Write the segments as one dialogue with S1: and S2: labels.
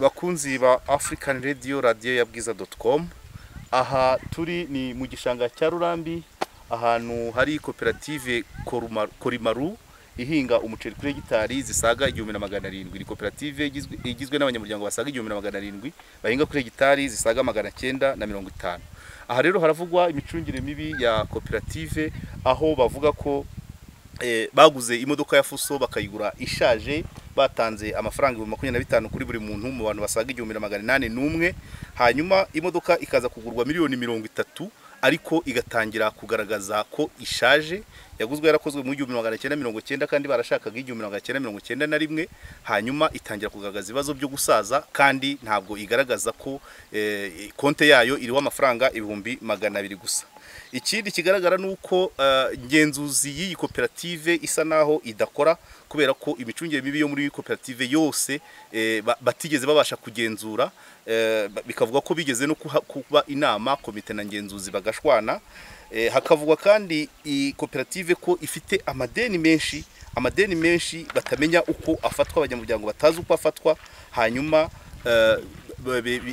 S1: bakunzi ba African Radio ya bwiza.com. Aha turi ni mu gishanga cya Rurambi, ahantu hari koperative Korimaru ihinga umuceri kuri hegitari zisaga 1700. Ni koperative igizwe n'abanyamuryango basaga 1700 bahinga kuri hegitari zisaga 950. Aha rero haravugwa imicungire mibi ya koperative, aho bavuga ko baguze imodoka ya Fuso bakayigura ishaje, batanze amafaranga 25 kuri buri muntu mu bantu basaga 1801, hanyuma imodoka ikaza kugurwa miliyoni 30, ariko igatangira kugaragaza ko ishaje. Yaguzwe yarakozwe mu 1990 kandi barashakaga 1991, hanyuma itangira kugaragaza ibibazo byo gusaza, kandi ntabwo igaragaza ko konte yayo iriho amafaranga 200,000 gusa. Ikindi kigaragara nuko ngenzuzi y'iyi koperative isa naho idakora, kubera ko imicungire mibi yo muri koperative yose batigeze babasha kugenzura, bikavuga ko bigeze no kuba inama komite na ngenzuzi bagashwana. Hakavugwa kandi i koperative ko ifite amadeni menshi batamenya uko afatwa, abanyamuryango batazi uko afatwa, hanyuma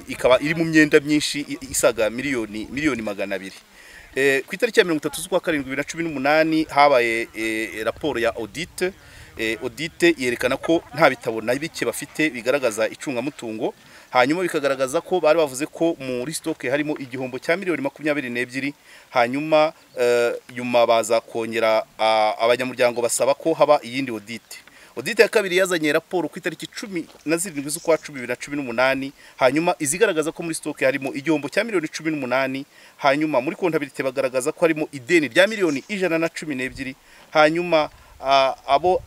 S1: ikaba iri mu myenda myinshi isaga miliyoni 200. Ku itariki ya 30 z'ukwa 2018 habaye raporo ya audit. Audit yerekana ko nta bitabo na bike bafite bigaragaza icungamutungo, hanyuma bikagaragaza ko bari bavuze ko muri stock harimo igihombo cya miliyoni 22, hanyuma nyuma baza kongera abanyamuryango basaba ko haba iyindi audit. Audit ya kabiri yazanye raporo ku itariki 17 z'ukwa 2018, hanyuma izigaragaza ko muri stock harimo igihombo cya miliyoni 18, hanyuma muri kontabilite bagaragaza ko harimo ideni rya miliyoni 112, hanyuma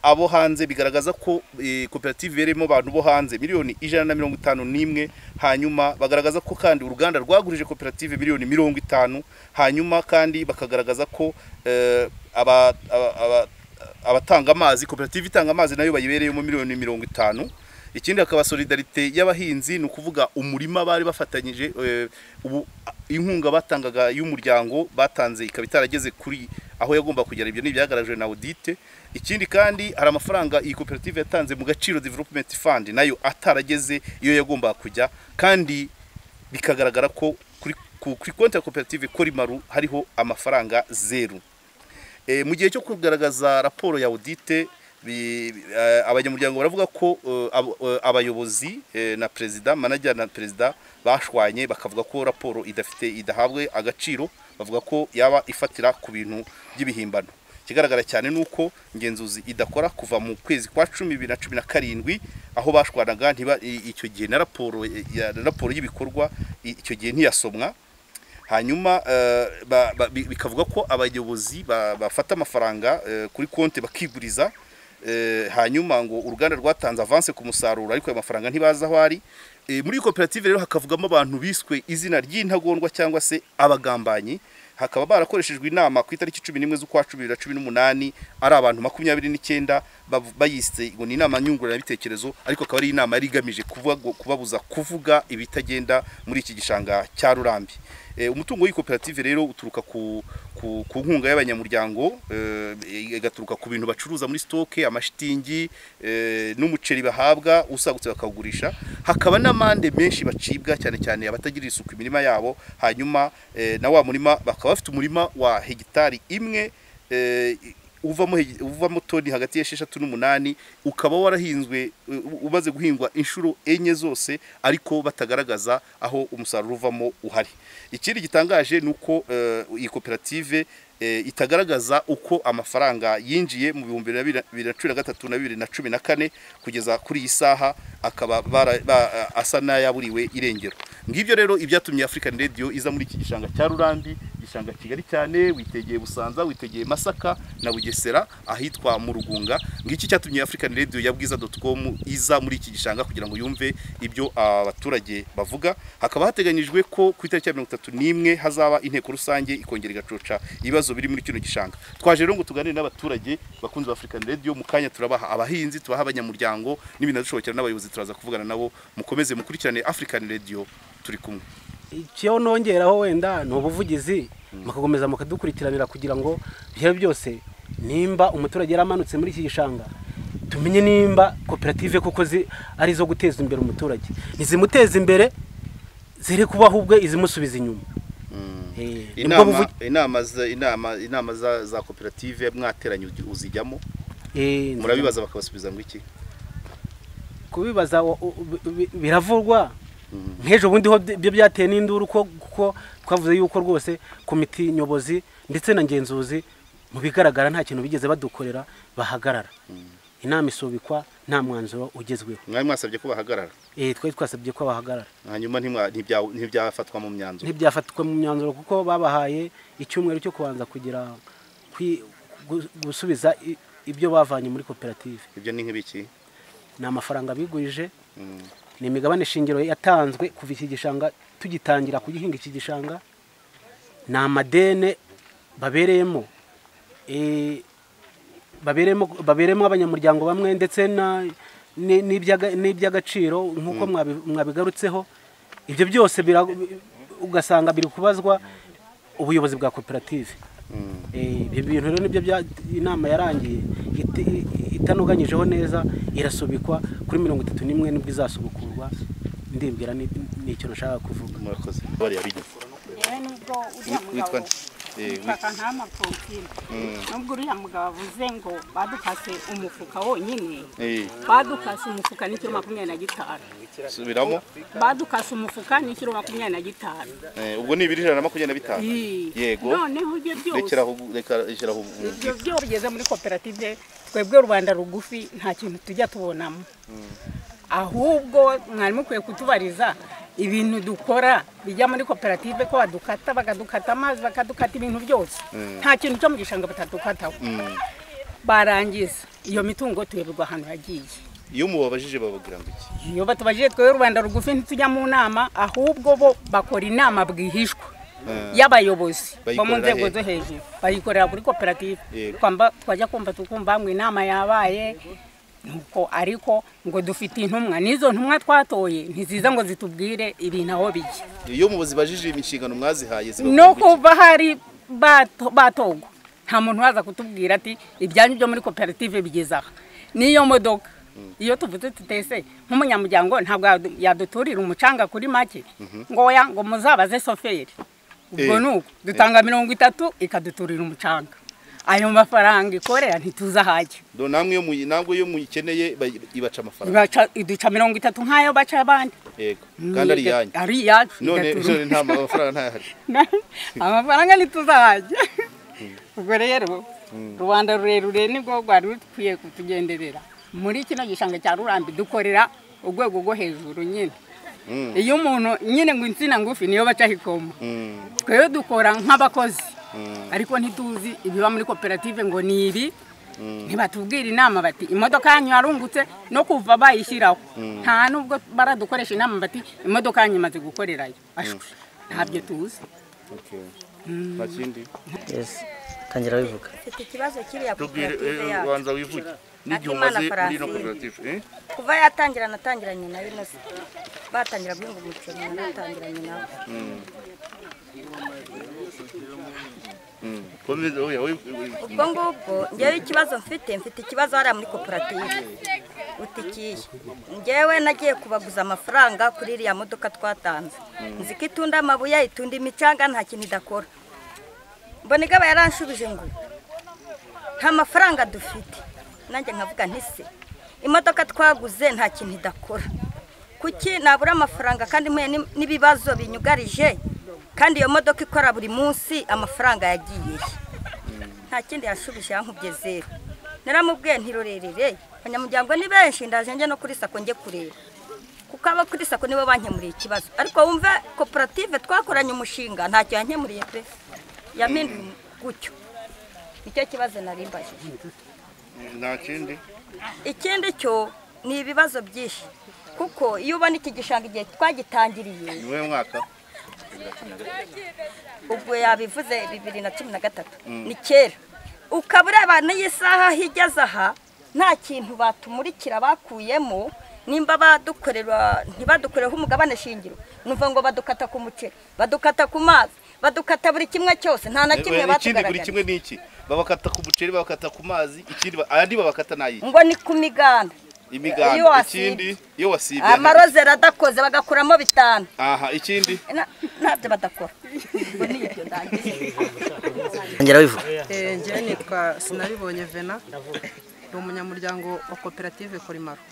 S1: abo hanze bigaragaza ko koperative irimo abantu bo hanze miliyoni 151, hanyuma bagaragaza ko kandi uruganda rwagurije koperative miliyoni 50, hanyuma kandi bakagaragaza ko abatanga amazi, koperative itanga amazi nayo bayibereye mu miliyoni 50. Ikindi hakaba solidarite y'abahinzi, ni ukuvuga umurima bari bafatanyije, ubu inkunga batangaga y'umuryango batanze ikaba itarageze kuri aho yagomba kugera. Ibyo ni byagarajwe na audit. Ikindi kandi hari amafaranga iyi koperative yatanze mu Gaciro Development Fund nayo atarageze iyo yagomba kujya, kandi bikagaragara ko kuri konti ya koperative Korimaru hariho amafaranga 0. Mu gihe cyo kugaragaza raporo ya audit, abanyamuryango baravuga ko abayobozi na president, manager na president bashwanye, bakavuga ko raporo idahabwe agaciro, bavuga ko yaba ifatira ku bintu by'ibihimbano. Kigaragara cyane nuko ngenzuzi idakora kuva mu kwezi kwa 2017, aho bashwanaga icyo gihe na raporo y'ibikorwa icyo gihe ntiyasomwa. Hanyuma bikavuga ko abayobozi bafata amafaranga kuri konti bakiguriza, hanyuma ngo uruganda rwatanze avance ku musaruro, ariko amafaranga ntibaza aho ari. Muri koperative rero hakavugamo abantu biswe izina ry'intagondwa cyangwa se abagambanyi. Hakaba barakoreshejwe inama ku itariki 11 z'ukwa 2018, ari abantu 29 bayise ngo ni inama nyunguranabitekerezo, ariko akaba ari inama yari igamije kubabuza kuvuga ibitagenda muri iki gishanga cya Rurambi. Umutungo w'ikoperative rero uturuka ku nkunga y'abanyamuryango, igaturuka ku bintu bacuruza muri stock, amashitingi n'umuceri bahabwa usagutse bakagurisha. Hakaba n'amande menshi bacibwa, cyane cyane abatagirira isuku imirima yabo, hanyuma na wa murima bakaba bafite umurima wa hegitari imwe uvamo toni hagati ya 6 n'8, ukaba warahinzwe umaze guhingwa inshuro enye zose, ariko batagaragaza aho umusaruro uvamo uhari. Ikindi gitangaje nuko iyi koperative itagaragaza uko amafaranga yinjiye mu 2013 na 2014 kugeza kuri iyi saha, akaba asa n'ayaburiwe irengero. Ngibyo rero ibyatumye African Radio iza muri iki gishanga cya Rurambi, gishanga kigari cyane, witegeye Busanza, witegeye Masaka na Bugesera, ahitwa mu Rugunga. Ngiki cyatumye African Radio ya bwiza.com iza muri iki gishanga kugira ngo yumve ibyo abaturage bavuga. Hakaba hateganyijwe ko ku itariki ya 31 hazaba inteko rusange ikongera igacoca ibibazo biri muri kino gishanga. Twaje rero ngo tuganire n'abaturage bakunze ba African Radio, mu kanya turabaha abahinzi, tubaha abanyamuryango n'ibintu dushobokera n'abayobozi, turaza kuvugana nabo. Mukomeze mukurikirane African Radio, turi kumwe.
S2: Icyo nongeraho wenda no buvugizi mukakomeza mukadukurikiranira kugira ngo bihe byose nimba umuturage yaramanutse muri iki gishanga tumenye nimba koperative koko ari zo guteza imbere umuturage, nizimuteza imbere zere kubaho ubwe izimusubiza inyuma.
S1: inama za koperative mwateranye uzijyamo murabibaza bakabasubiza ngo iki?
S2: Kubibaza biravurwa nk'ejo bundi ho byo byateye n'induru kuko twavuze yuko rwose komite nyobozi ndetse na ngenzuzi mu bigaragara nta kintu bigeze badukorera bahagarara. Inama isubikwa nta mwanzuro ugezweho.
S1: Mwari mwasabye ko bahagarara?
S2: Twari twasabye ko bahagarara.
S1: Hanyuma ntibyafatwa mu myanzuro?
S2: Ntibyafatwa mu myanzuro kuko babahaye icyumweru cyo kubanza kugira gusubiza ibyo bavanye muri koperative.
S1: Ibyo ni nk'ibiki?
S2: Ni amafaranga bigurije, ni imigabane shingiro yatanzwe kuva iki gishanga tugitangira kugihinga iki gishanga, ni amadene babereyemo abanyamuryango bamwe ndetse n'iby'agaciro nk'uko mwabigarutseho. Ibyo byose ugasanga biri kubazwa ubuyobozi bwa koperative. Ibyo bintu rero nibyo inama yarangiye itanoganyijeho neza, irasubikwa kuri 31 nibwo izasubukurwa. Ndimbwira n'icyo nashaka kuvuga.
S1: Murakoze. Bari yabije.
S3: Nubwo uriya mugabo ntama profile nubwo uriya mugabo avuze ngo badukase umufuka wonyine, badukase umufuka ni kilo 25.
S1: Subiramo?
S3: Badukase umufuka ni kilo 25.
S1: Ubwo ni 225? Yego.
S3: Noneho ibyo byose
S1: rekeraho
S3: ibyo byose bigeze muri koperative twebwe Rwanda rugufi nta kintu tujya tubonamo. Ahubwo mwari mukwiye kutubariza ibintu dukora bijya muri koperative ko badukata bakadukata amazi bakadukata ibintu byose, nta kintu cyo mu gishanga batadukataho. Barangiza iyo mitungo tuyoberwa ahantu yagiye.
S1: Iyo mubabajije bababwira ngo iki?
S3: Iyo batubajije twe Rwanda rugufi ntitujya mu nama, ahubwo bo bakora inama bwihishwa y'abayobozi bo mu nzego zo hejuru, bayikorera kuri koperative. Twajya kumva tukumva ngo inama yabaye nuko, ariko ngo dufite intumwa, nizo ntumwa twatoye ntiziza ngo zitubwire ibintu aho bijya.
S1: Iyo mubuzi bajije imishingano mwazihaye
S3: no kuva hari batogo nta muntu waza kutubwira ati ibyanyu byo muri koperative bigeze aha. Niyo modoka iyo tuvuze tutese nk'umunyamuryango ntabwo yaduturira umucanga kuri make ngo muzabaze soferi. Ubwo nuko dutanga 30 ikaduturira umucanga. Ayo mafaranga ikorera ntituza haje.
S1: Namwe yo muyikeneye ibaca amafaranga.
S3: Iduca 30 nkayo baca abandi.
S1: Yego. Kandi ari yanyu.
S3: Ari yacu.
S1: None nta mafaranga ntahari.
S3: Amafaranga ntituza haje. Ubwo rero Rwanda rurerure nibwo rwari rukwiye kutugenderera. Muri kino gishanga cya Rurambi dukorera urwego rwo hejuru nyine. Iyo umuntu nyine ngo insina ngufi niyo baca hikoma. Twe dukora nk'abakozi. Ariko ntituzi ibiba muri koperative ngo ni ibi. Ntibatubwira inama bati imodoka yanyu yarungutse no kuva bayishyiraho. Nta nubwo baradukoresha inama bati imodoka yanyu imaze gukorerayo. Ntabyo tuzi.
S1: Nakindi?
S4: Yes. Tangira wivuga.
S5: Mfite ikibazo kiriya koperative yacu.
S1: Rwanza wivuge. N'igihe umaze muri no koperative.
S5: Kuva yatangira natangiranye na Binosi. Batangira guhinga umuceri natangiranye nabo. Ubwo ngubwo ngewe ikibazo mfite ikibazo hariya muri koperative. Utikiye ngewe nagiye kubaguza amafaranga kuri iriya modoka twatanze. Nzi ko itunda amabuye, itunda imicanga, nta kintu idakora. Mbonigaba yaranshubije ngo nta mafaranga dufite. Nanjye nkavuga nti se imodoka twaguze nta kintu idakora, kuki nabura amafaranga kandi mwe n'ibibazo binyugarije, kandi iyo modoka ikora buri munsi amafaranga yagiye. Nta kindi yashubije, yankubye zero. Naramubwiye ntirorerere abanyamuryango ni benshi, ndaje nje no kuri sako nge kureba, kuko aba kuri sako nibo bankemuriye ikibazo. Ariko wumve koperative twakoranye umushinga ntacyo yankemuriye pe, yaminduye gutyo. Icyo kibazo narimbaje.
S1: Nta kindi?
S5: Ikindi cyo ni ibibazo byinshi, kuko iyo ubona iki gishanga igihe twagitangiriye
S1: niwe mwaka
S5: ubwo yabivuze 2013 ni kera, ukabura abantu y'isaha higeze aha nta kintu batumurikira bakuyemo. Nimba badukorera ntibadukoreho umugabane shingiro, numva ngo badukata ku muceri, badukata ku mazi, badukata buri kimwe cyose, nta na kimwe batugaragara.
S1: Ikindi buri kimwe niki babakata ku muceri, babakata ku mazi, ikindi ayandi babakata nayi.
S5: ngo ni ku miganda.
S1: Imiganda, ikindi iyo wasibye.
S5: Amarozera adakoze bagakuramo 5.
S1: Aha, ikindi
S5: ntabyo badakora. Ngo ni ibyo ndangije.
S4: Ngera bivuga.
S6: Njye nitwa Sinabibonye Vena, ni umunyamuryango wa koperative Korimaru.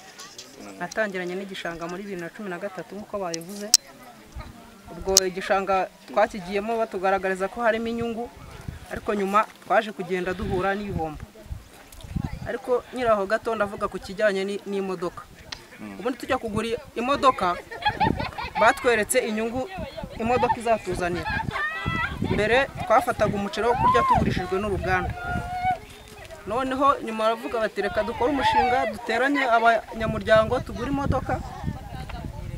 S6: Natangiranye n'igishanga muri 2013 nk'uko bayivuze. Ubwo igishanga twakigiyemo batugaragariza ko harimo inyungu, ariko nyuma twaje kugenda duhura n'ibihombo. Ariko nyiraho gato ndavuga ku kijyanye n'imodoka. Ubundi tujya kugura imodoka batweretse inyungu imodoka izatuzanira. Mbere twafataga umuceri wo kurya tugurishijwe n'uruganda. Noneho nyuma baravuga bati reka dukore umushinga duteranye abanyamuryango tugura imodoka.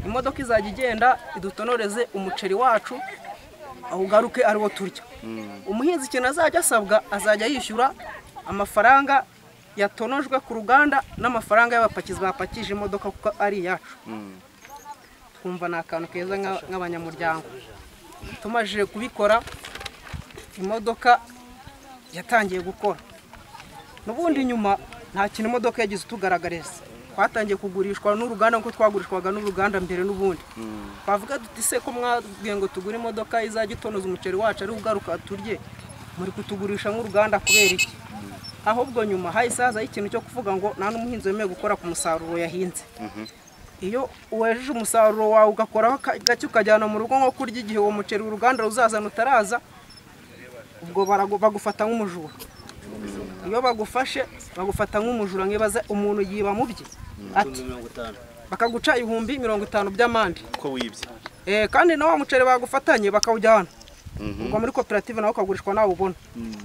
S6: Imodoka izajya igenda idutonoreze umuceri wacu awugaruke ariwo turya. Umuhinzi ikintu azajya asabwa azajya yishyura amafaranga yatonojwe ku ruganda n'amafaranga y'abapakizi bapakije imodoka kuko ari yacu. Twumva ni akantu keza nk'abanyamuryango. Tumaze kubikora imodoka yatangiye gukora. N'ubundi nyuma nta kintu imodoka yagize tugaragariza. Twatangiye kugurishwa n'uruganda nko twagurishwaga n'uruganda mbere n'ubundi. Twavuga duti se ko mwabwiye ngo tugure imodoka izajya itonoza umuceri wacu ari ugaruka turye, muri kutugurisha nk'uruganda kubera iki? Ahubwo nyuma hayisaza ikintu cyo kuvuga ngo nta n'umuhinzi wemewe gukora ku musaruro yahinze. Iyo uwejeje umusaruro wawe ugakoraho gake ukajyana mu rugo nko kurya igihe uwo muceri uruganda ruzazana utaraza, ubwo bagufata nk'umujura. Iyo bagufashe bagufata nk'umujura nkibaza umuntu yiba mu bye ati bakaguca 50 by'amande
S1: ko wibye.
S6: Kandi na wa muceri bagufatanye bakawujyana. Ubwo muri koperative nawo kagurishwa nawe ubona.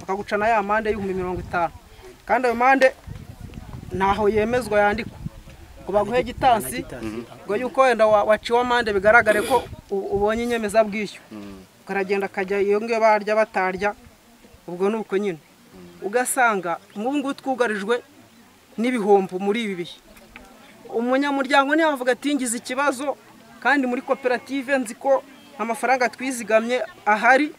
S6: Bakaguca na ya mande y'50. Kandi ayo mande naho yemezwa yandikwa. Ngo baguhe gitansi ngo yuko wenda waciwa mande bigaragare ko ubonye inyemeza bwishyu. Karagenda kajya iyo ngiyo barya batarya. Ubwo nuko nyine. Ugasanga nk'ubungu twugarijwe n'ibihombo muri ibi bihe. Umunyamuryango niyo avuga ati ngize ikibazo kandi muri koperative nzi ko amafaranga twizigamye ahari,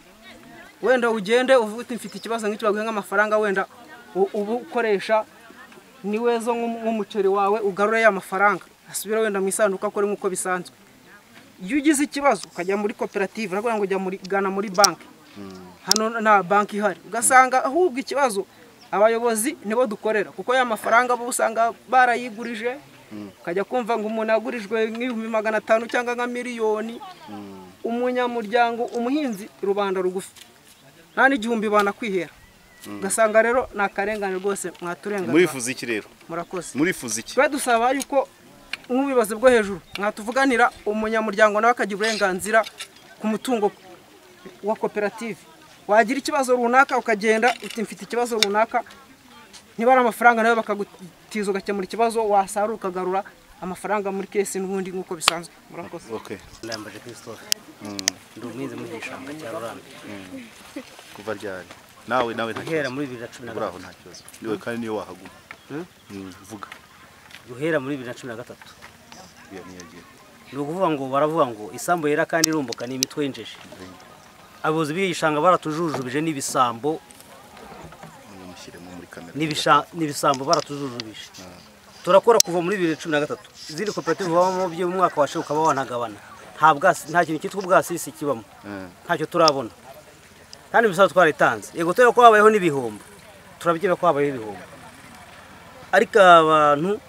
S6: wenda ugende uvuga mfite ikibazo nk'icyo baguhe nk'amafaranga wenda ubu ukoresha ni wezo nk'umuceri wawe ugarure ya mafaranga asubira wenda mu isanduka akore nk'uko bisanzwe. Iyo ugize ikibazo ukajya muri koperative nako ngo ujya muri gana muri banki. Hano na banki ihari ugasanga ahubwo ikibazo abayobozi nibo dukorera kuko ya mafaranga bo usanga barayigurije. Ukajya kumva ngo umuntu agurijwe nk'$500 cyangwa nka miliyoni. Umunyamuryango umuhinzi rubanda rugufi nta n'igihumbi banakwihera. Ugasanga rero nakarengane rwose mwaturengana.
S1: Murifuza iki rero?
S6: Murakoze.
S1: Murifuza iki?
S6: Twe dusaba yuko nk'ubibazo bwo hejuru mwatuvuganira umunyamuryango nawe akagira uburenganzira ku mutungo wa koperative. Wagira ikibazo runaka ukagenda uti mfite ikibazo runaka, nibara amafaranga nawe bakagutiza ugakemura ikibazo, wasarura ukagarura amafaranga muri kesi n'ubundi nk'uko bisanzwe. Murakoze.
S1: Okay.
S2: Ndambaje Christophe. Ndumwize mu gishanga cya Rurambi.
S1: Kuva ryari? Nawe
S2: guhera muri 2013.
S1: Buraho nta kibazo. Niwe kandi niyo wahaguma. Vuga.
S2: Guhera muri 2013.
S1: Niyagiye.
S2: Ni ukuvuga ngo baravuga ngo isambo yera kandi irumbuka ni imitwe y'injeje. Abayobozi b'igishanga baratujujubije n'ibisambo. N'ibisambo baratujujubije. Turakora kuva muri 2013. Ziri koperative babamo byo mu mwaka washe ukaba wanagabana. Nta kintu cyitwa ubwasisi kibamo. Ntacyo turabona. Kandi bisaba twaritanze. Yego tero ko habayeho n'ibihombo. Turabigira ko habayeho ibihombo. Ariko abantu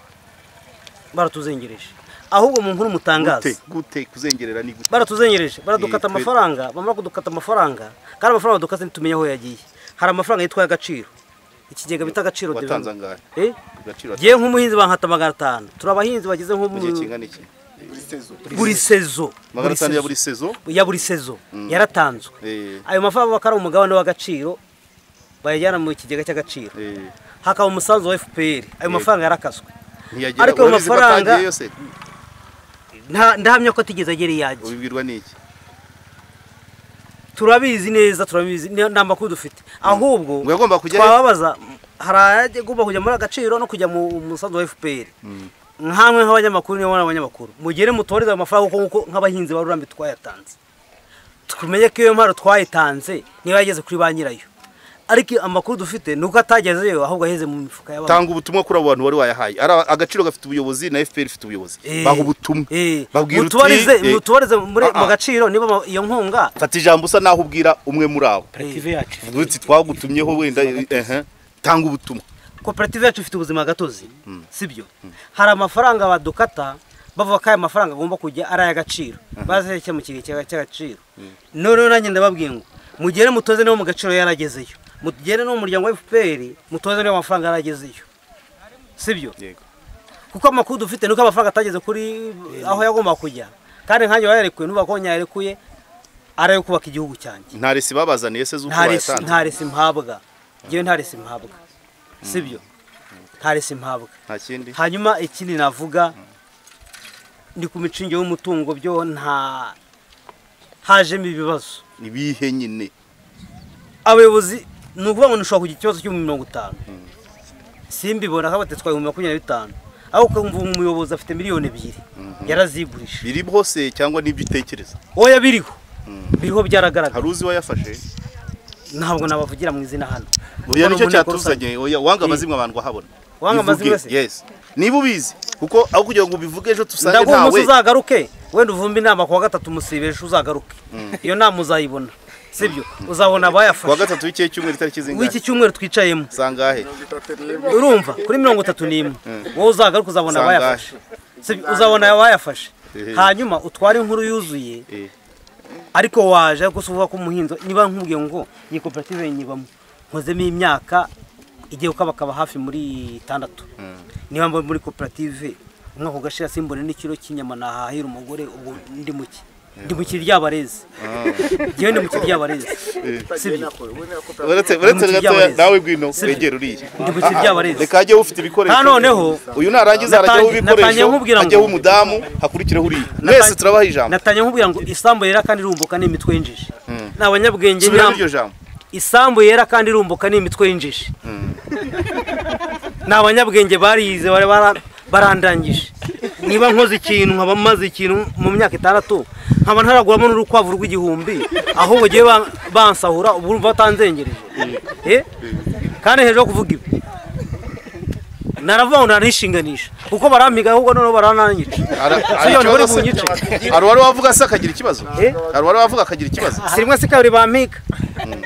S2: baratuzengereje. Ahubwo mu nkuru mutangaza.
S1: Gute kuzengerera ni gute?
S2: Baratuzengereje, baradukata amafaranga, bamara kudukata amafaranga, kandi amafaranga dukase nitumenye aho yagiye. Hari amafaranga yitwa agaciro. Ikigega bita agaciro de.
S1: Watanzangara.
S2: Agaciro. Giye nk'umuhinzi bankata 500. Turabahinzi bagize nko mu
S1: kingana iki?
S2: Buri sezo.
S1: 500 ya buri sezo?
S2: Ya buri sezo. Yaratanzwe. Ayo mafaranga bakara umugabane w'agaciro bayajyana mu kigega cy'agaciro. Hakaba umusanzu wa FPR. Ayo mafaranga yarakaswe. Ariko ayo mafaranga ndahamya ko tigeze agera yaje.
S1: Ubibwirwa niki?
S2: Turabizi neza, turabizi nta makuru dufite. Ahubwo
S1: ngo yagomba kujya
S2: twababaza haraje gomba kujya muri agaciro no kujya mu musanzu wa FPR. Nkamwe nk'abanyamakuru niyo abanyamakuru mugere mutoreza amafaranga kuko nk'abahinzi ba Rurambi twayatanze. Tukumenye ko iyo mparo twayitanze niba yageze kuri ba nyirayo.
S7: ariko amakuru dufite nuko atagezeyo ahubwo aheze mu mifuka y'abantu.
S1: Tanga ubutumwa kuri abo bantu wari wayahaye. Agaciro gafite ubuyobozi na FPR ifite ubuyobozi. Baho ubutumwa. Babwira uti
S7: mutubarize mu gaciro niba iyo nkunga.
S1: Fata ijambo usa naho ubwira umwe muri abo.
S2: koperative yacu
S1: Uti twagutumyeho wenda tanga ubutumwa.
S7: Koperative yacu ifite ubuzima gatozi sibyo. Hari amafaranga badukata bavuga ko aya mafaranga agomba kujya ari ay'agaciro. Bazeke mu kigega cy'agaciro. None nanjye ndababwiye ngo mugere mutoze niho mu gaciro yaragezeyo. Mugere no mu muryango wa FPR mutoze niho amafaranga yaragezeyo. Sibyo?
S1: Yego.
S7: Kuko amakuru dufite nuko amafaranga atageze kuri aho yagomba kujya. Kandi nkanjye wayarekuye nuba ko nyarekuye arayo kubaka igihugu cyanjye.
S1: Nta resi babazaniye se zuko bayatanze.
S7: Nta resi mpabwa. Ngewe nta resi mpabwa. Sibyo? Nta resi mpabwa.
S1: Nta kindi.
S7: Hanyuma ikindi navuga ni ku micinge y'umutungo byo nta hajemo ibibazo.
S1: Nibihe nyine.
S7: Abayobozi nukuvuga ngo nshobora kugira ikibazo cyo mu 50. Simbibona kabatetswa mu 25. Aho kumva umuyobozi afite miliyoni 2. Yarazigurisha.
S1: Biri hose cyangwa nibyo utekereza?
S7: Oya biriho. Biriho byaragaragara.
S1: Haruzi wayafashe.
S7: Ntabwo nabavugira mu izina hano.
S1: Oya nicyo cyatuzanye. Oya wanga amazimwe abantu habona.
S7: Wanga amazimwe se?
S1: Yes. Niba ubizi kuko aho kugira ngo ubivuge ejo tusange ntawe.
S7: Ndagomba uzagaruke. Wenda uvumba inama kwa gatatu musibeje uzagaruke. Iyo nama uzayibona. Sibyo? Uzabona abayafashe.
S1: Kwa gatatu w'iki cyumweru itariki zingahe?
S7: W'iki cyumweru twicayemo.
S1: Sangahe?
S7: Urumva kuri 31. Wowe uzagaruka uzabona abayafashe. Sibyo? Uzabona abayafashe. Hanyuma utware inkuru yuzuye. Ariko waje gusuvuga ko umuhinzo niba nkubwiye ngo iyi koperative nyibamo nkozemo imyaka igiye ukabakaba hafi muri 6. Niba mba muri koperative umwaka ugashira simbone n'ikiro cy'inyama nahahira umugore ubwo ndi muki. Ndi mu kiryabarezi. Giye ndi mu kiryabarezi. Sibyo?
S1: Uretse nawe gwino wegera uriye.
S7: Ndi mu kiryabarezi.
S1: Reka ajye ufite ibikoresho.
S7: Noneho
S1: uyu narangiza arajye ubikoresho. Ajye umudamu hakurikira uriye. Mwese turabaha ijambo.
S7: Natanye nkubwira ngo isambu yera kandi irumbuka ni imitwe y'injiji. N'abanyabwenge
S1: n'iryo jambo.
S7: Isambu yera kandi irumbuka ni imitwe y'injiji. N'abanyabwenge barize barandangije. Niba nkoze ikintu nkaba maze ikintu mu myaka 6 nkaba ntaraguramo n'urukwavu rw'igihumbi ahubwo giye bansahura ubu batanzengereje. Kandi hejo kuvuga ibi naravuga narishinganisha kuko barampiga ahubwo none barananyica. Siyo ntibari bunyice.
S1: Arwari wavuga se akagira ikibazo? Arwari wavuga akagira ikibazo?
S7: Sirimwe sikabiri bampiga.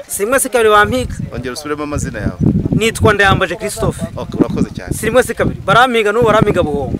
S7: Sirimwe sikabiri bampiga.
S1: Ongera usubiremo amazina yawe.
S7: Nitwa Ndayambaje Christophe.
S1: Urakoze cyane.
S7: Sirimwe sikabiri barampiga no barampiga buhongo.